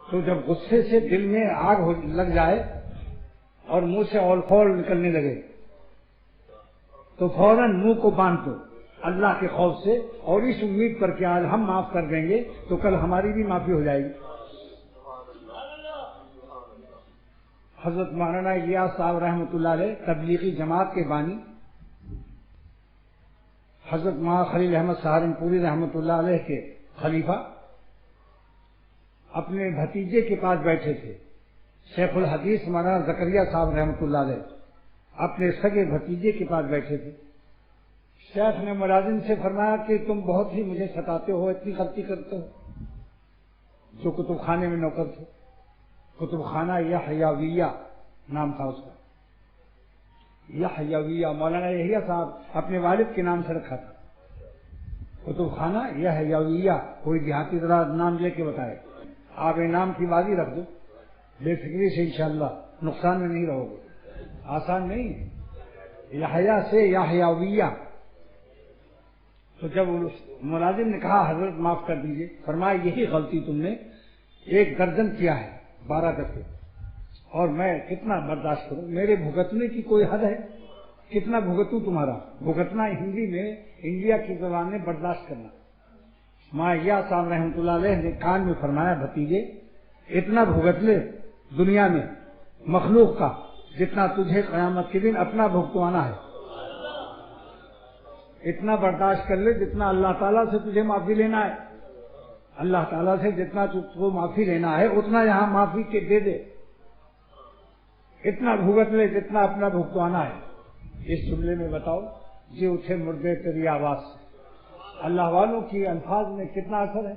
تو جب غصے سے دل میں آگ لگ جائے اور منہ سے اول خول نکلنے لگے تو فوراً منہ کو باندھ دو اللہ کے خوف سے، اور اس امید پر کہ آج ہم معاف کر دیں گے تو کل ہماری بھی معافی ہو جائے گی۔ حضرت مولانا الیاس صاحب رحمۃ اللہ علیہ تبلیغی جماعت کے بانی، حضرت مولانا خلیل احمد سہارنپوری رحمۃ اللہ علیہ کے خلیفہ اپنے بھتیجے کے پاس بیٹھے تھے، شیخ الحدیث مولانا زکریا صاحب رحمۃ اللہ علیہ اپنے سگے بھتیجے کے پاس بیٹھے تھے۔ شیخ نے ملازم سے فرمایا کہ تم بہت ہی مجھے ستاتے ہو، اتنی غلطی کرتے ہو۔ جو کتب خانے میں نوکر تھے، کتب خانہ یحیویہ نام تھا اس کا، یحیویہ، مولانا یحییٰ صاحب اپنے والد کے نام سے رکھا تھا، کتب خانہ یحیویہ۔ کوئی دیہاتی ذرا نام لے کے بتائے، آپ انعام کی بازی رکھ دو، بے فکری سے انشاءاللہ نقصان میں نہیں رہو گے، آسان نہیں ہے، یحییٰ سے یحیویہ۔ تو جب ملازم نے کہا حضرت معاف کر دیجئے، فرمایا یہی غلطی تم نے 1 درجن کیا ہے 12 دفعے، اور میں کتنا برداشت کروں، میرے بھگتنے کی کوئی حد ہے؟ کتنا بھگتوں تمہارا؟ بھگتنا ہندی میں، انڈیا کی زبان میں برداشت کرنا۔ مایا صاحب رحمۃ اللہ علیہ نے کان میں فرمایا بھتیجے اتنا بھگت لے دنیا میں مخلوق کا جتنا تجھے قیامت کے دن اپنا بھگتوانا ہے، اتنا برداشت کر لے جتنا اللہ تعالیٰ سے تجھے معافی لینا ہے، اللہ تعالیٰ سے جتنا تجھ کو معافی لینا ہے اتنا یہاں معافی کے دے دے، اتنا بھگت لے جتنا اپنا بھگتوانا ہے۔ اس جملے میں بتاؤ جی اٹھے مردے تیری آواز سے، اللہ والوں کی الفاظ میں کتنا اثر ہے۔